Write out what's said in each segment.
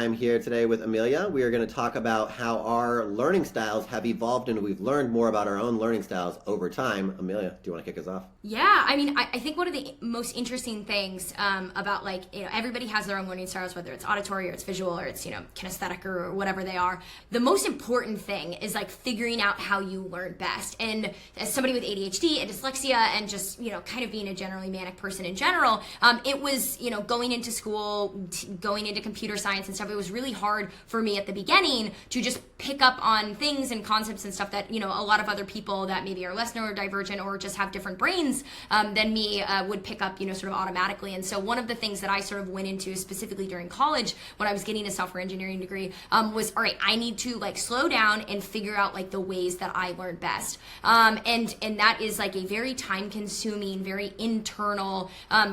I'm here today with Amelia. We are going to talk about how our learning styles have evolved and we've learned more about our own learning styles over time. Amelia, do you want to kick us off? Yeah, I mean, I think one of the most interesting things about everybody has their own learning styles, whether it's auditory or it's visual or it's, kinesthetic or whatever they are. The most important thing is like figuring out how you learn best. And as somebody with ADHD and dyslexia and just, kind of being a generally manic person in general, it was, going into school, going into computer science and stuff, it was really hard for me at the beginning to just pick up on things and concepts and stuff that, a lot of other people that maybe are less neurodivergent or just have different brains than me would pick up, sort of automatically. And so one of the things that I sort of went into specifically during college when I was getting a software engineering degree was, all right, I need to like slow down and figure out like the ways that I learn best. And that is like a very time consuming, very internal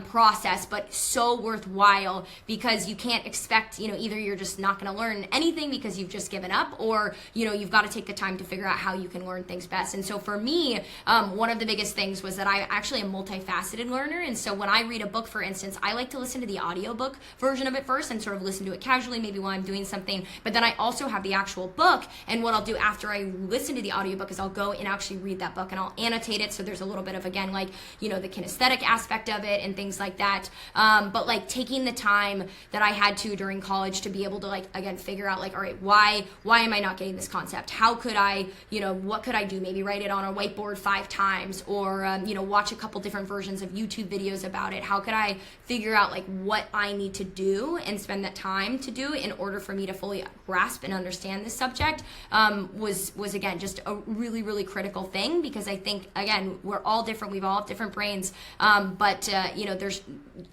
process, but so worthwhile because you can't expect, either you're just not going to learn anything because you've just given up or, you've got to take the time to figure out how you can learn things best. And so for me, one of the biggest things was that I actually am a multifaceted learner. And so when I read a book, for instance, I like to listen to the audiobook version of it first and sort of listen to it casually, maybe while I'm doing something. But then I also have the actual book. And what I'll do after I listen to the audiobook is I'll go and actually read that book and I'll annotate it. So there's a little bit of, again, like, the kinesthetic aspect of it and things like that. But like taking the time that I had to during college to be able to like, again, figure out like, all right, why am I not getting this concept? How could I, what could I do? Maybe write it on a whiteboard 5 times or, watch a couple different versions of YouTube videos about it. How could I figure out like what I need to do and spend that time to do in order for me to fully grasp and understand this subject was again, just a really, really critical thing because I think, again, we're all different. We've all have different brains. But there's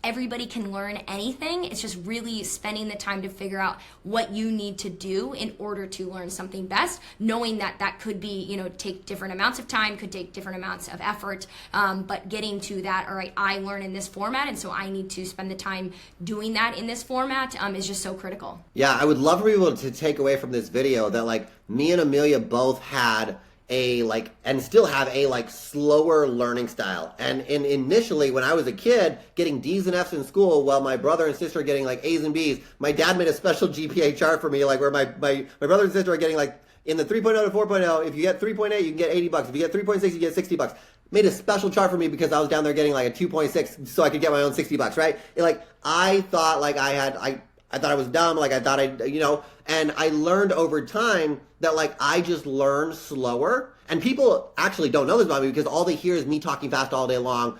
everybody can learn anything. It's just really spending the time to figure out what you need to do in order to learn something best, knowing that that could be, take different amounts of time, could take different amounts of effort, but getting to that, all right, I learn in this format, and so I need to spend the time doing that in this format is just so critical. Yeah, I would love for people to take away from this video that like me and Amelia both had and still have a slower learning style. And initially when I was a kid getting D's and F's in school while my brother and sister are getting like A's and B's, my dad made a special GPA chart for me where my brother and sister are getting in the 3.0 to 4.0, if you get 3.8 you can get $80. If you get 3.6 you get $60. Made a special chart for me because I was down there getting a 2.6 so I could get my own $60, right? I thought I thought I was dumb, I thought and I learned over time that I just learn slower. And people actually don't know this about me because all they hear is me talking fast all day long,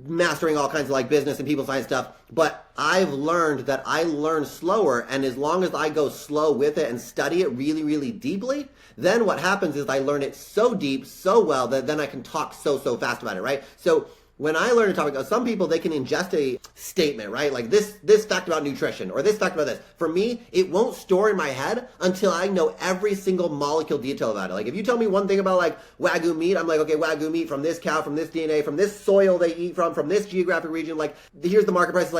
mastering all kinds of business and people science stuff. But I've learned that I learn slower, and as long as I go slow with it and study it really, really deeply, then what happens is I learn it so deep, so well, that then I can talk so fast about it, right? So when I learn a topic, some people, they can ingest a statement, right? Like this fact about nutrition or this fact about this. For me, it won't store in my head until I know every single molecule detail about it. If you tell me one thing about Wagyu meat, I'm okay, Wagyu meat from this cow, from this DNA, from this soil they eat from this geographic region, here's the market price.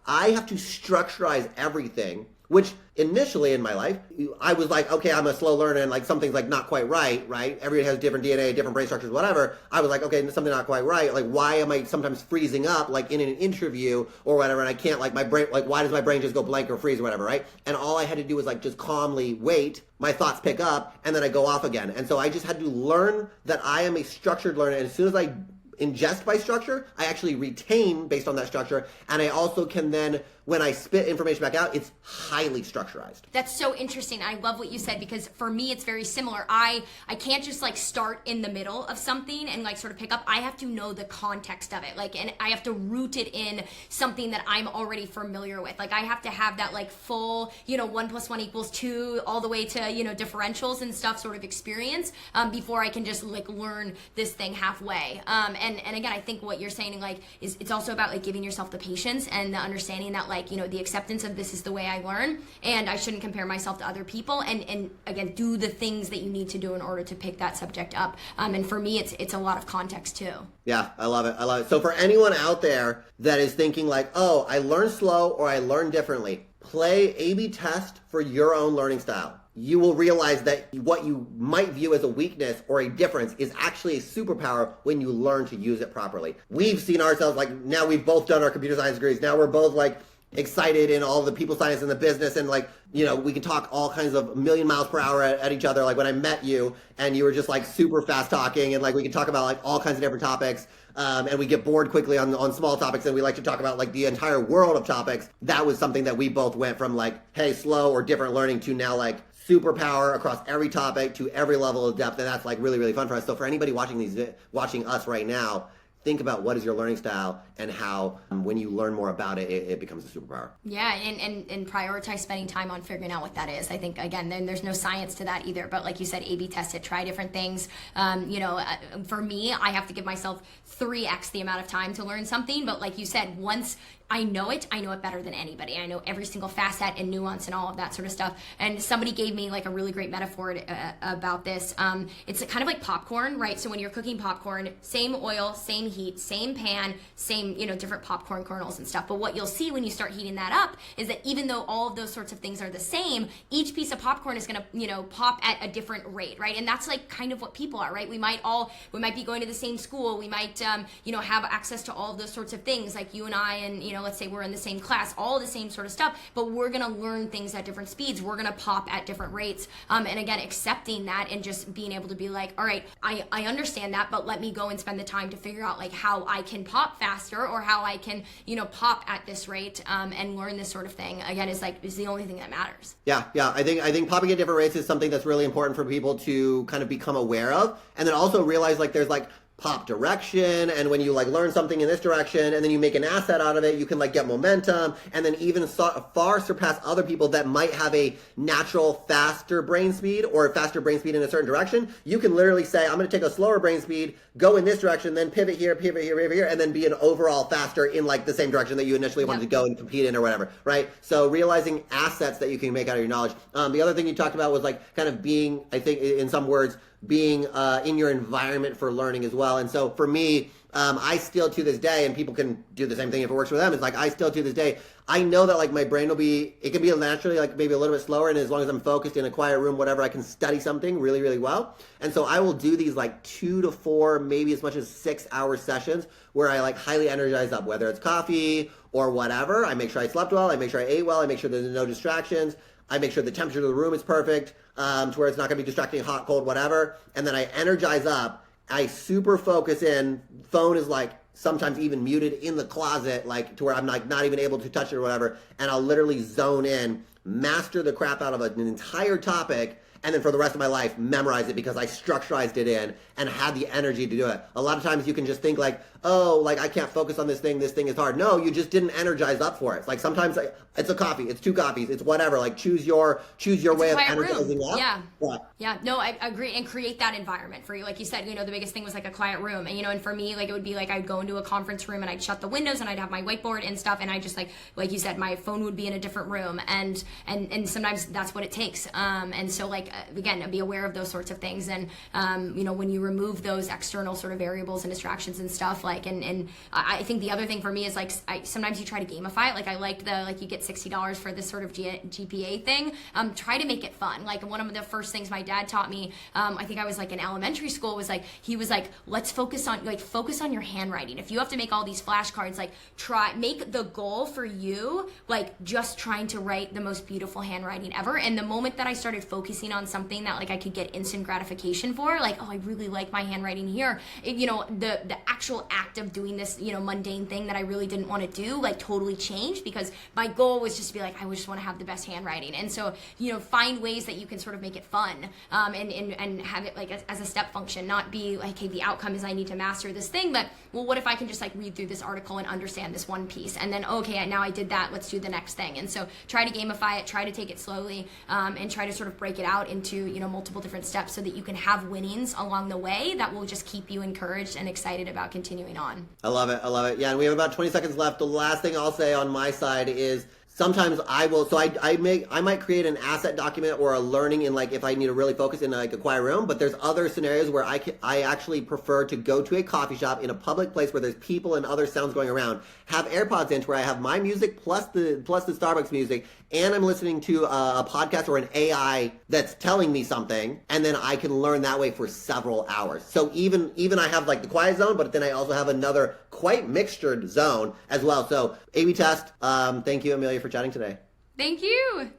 I have to structurize everything, which initially in my life, I was okay, I'm a slow learner and something's not quite right? Everybody has different DNA, different brain structures, whatever. I was okay, something not quite right. Why am I sometimes freezing up in an interview or whatever, and I can't my brain, why does my brain just go blank or freeze or whatever, right? And all I had to do was just calmly wait, my thoughts pick up, and then I go off again. And so I just had to learn that I am a structured learner, and as soon as I ingest by structure, I actually retain based on that structure, and I also can then, when I spit information back out, it's highly structurized. That's so interesting. I love what you said because for me it's very similar. I can't just start in the middle of something and sort of pick up. I have to know the context of it, and I have to root it in something that I'm already familiar with. I have to have that full 1 + 1 = 2 all the way to differentials and stuff sort of experience before I can just learn this thing halfway. And again, I think what you're saying is it's also about giving yourself the patience and the understanding that the acceptance of this is the way I learn, and I shouldn't compare myself to other people, and again, do the things that you need to do in order to pick that subject up. And for me, it's a lot of context too. Yeah, I love it. So for anyone out there that is thinking oh, I learn slow or I learn differently, play A/B test for your own learning style. You will realize that what you might view as a weakness or a difference is actually a superpower when you learn to use it properly. We've seen ourselves now we've both done our computer science degrees. Now we're both excited in all the people science and the business, and like, you know, we can talk all kinds of million miles per hour at each other. Like when I met you and you were just like super fast talking, and like we can talk about like all kinds of different topics. And we get bored quickly on small topics, and we like to talk about like the entire world of topics. That was something that we both went from like, hey, slow or different learning to now like superpower across every topic to every level of depth. And that's like really, really fun for us. So for anybody watching us right now, think about what is your learning style and how when you learn more about it, it becomes a superpower. Yeah, and prioritize spending time on figuring out what that is. I think, again, then there's no science to that either. But like you said, A/B test it, try different things. For me, I have to give myself 3x the amount of time to learn something. But like you said, once I know it better than anybody. I know every single facet and nuance and all of that sort of stuff. And somebody gave me like a really great metaphor about this. It's kind of like popcorn, right? So when you're cooking popcorn, same oil, same heat, same pan, same, different popcorn kernels and stuff. But what you'll see when you start heating that up is that even though all of those sorts of things are the same, each piece of popcorn is going to, pop at a different rate, right? And that's like kind of what people are, right? We might be going to the same school. We might, have access to all of those sorts of things, like you and I, and, let's say we're in the same class, all the same sort of stuff, but we're going to learn things at different speeds. We're going to pop at different rates. And again, accepting that and just being able to be like, all right, I understand that, but let me go and spend the time to figure out like how I can pop faster or how I can, pop at this rate, and learn this sort of thing. Again, is the only thing that matters. Yeah. I think popping at different rates is something that's really important for people to kind of become aware of, and then also realize like there's like pop direction, and when you like learn something in this direction and then you make an asset out of it, you can like get momentum, and then even far surpass other people that might have a natural faster brain speed or a faster brain speed in a certain direction. You can literally say, I'm going to take a slower brain speed, go in this direction, then pivot here, and then be an overall faster in like the same direction that you initially wanted to go and compete in or whatever, right? So realizing assets that you can make out of your knowledge. The other thing you talked about was like kind of being, I think in some words, being in your environment for learning as well. And so for me, I still to this day, and people can do the same thing if it works for them, it's like I still to this day, I know that like my brain it can be naturally like maybe a little bit slower, and as long as I'm focused in a quiet room, whatever, I can study something really, really well. And so I will do these like 2 to 4, maybe as much as 6-hour sessions where I like highly energize up, whether it's coffee or whatever. I make sure I slept well, I make sure I ate well, I make sure there's no distractions, I make sure the temperature of the room is perfect, to where it's not going to be distracting, hot, cold, whatever. And then I energize up. I super focus in. Phone is like sometimes even muted in the closet, like to where I'm like not even able to touch it or whatever. And I'll literally zone in, master the crap out of an entire topic, and then for the rest of my life, memorize it because I structurized it in and had the energy to do it. A lot of times you can just think like, oh, like I can't focus on this thing is hard. No, you just didn't energize up for it. Like sometimes it's a coffee, it's 2 coffees, it's whatever. Like choose your way of energizing up. Yeah. No, I agree. And create that environment for you. Like you said, the biggest thing was like a quiet room. And, and for me, like it would be like I'd go into a conference room and I'd shut the windows and I'd have my whiteboard and stuff. And I just like you said, my phone would be in a different room. And sometimes that's what it takes. And so like, again, be aware of those sorts of things. And, when you remove those external sort of variables and distractions and stuff, like, and I think the other thing for me is like, sometimes you try to gamify it. Like I liked you get $60 for this sort of GPA thing. Try to make it fun. Like one of the first things my dad taught me, I think I was like in elementary school, was like, he was like, let's focus on your handwriting. If you have to make all these flashcards, like make the goal for you, like just trying to write the most beautiful handwriting ever. And the moment that I started focusing on something that like I could get instant gratification for, like, oh, I really like my handwriting here. The actual act of doing this, mundane thing that I really didn't want to do, like totally changed, because my goal was just to be like, I just want to have the best handwriting. And so, find ways that you can sort of make it fun, and have it like as a step function, not be like, hey, the outcome is I need to master this thing, but well, what if I can just like read through this article and understand this one piece, and then, okay, now I did that, let's do the next thing. And so try to gamify it, try to take it slowly, and try to sort of break it out into, multiple different steps so that you can have winnings along the way that will just keep you encouraged and excited about continuing on. I love it. Yeah, and we have about 20 seconds left. The last thing I'll say on my side is sometimes I will, so I might create an asset document or a learning in like, if I need to really focus in like a quiet room, but there's other scenarios where I actually prefer to go to a coffee shop in a public place where there's people and other sounds going around, have AirPods in to where I have my music plus the Starbucks music, and I'm listening to a podcast or an AI that's telling me something, and then I can learn that way for several hours. So even I have like the quiet zone, but then I also have another quite mixtured zone as well. So A/B test. Thank you, Amelia, for chatting today. Thank you.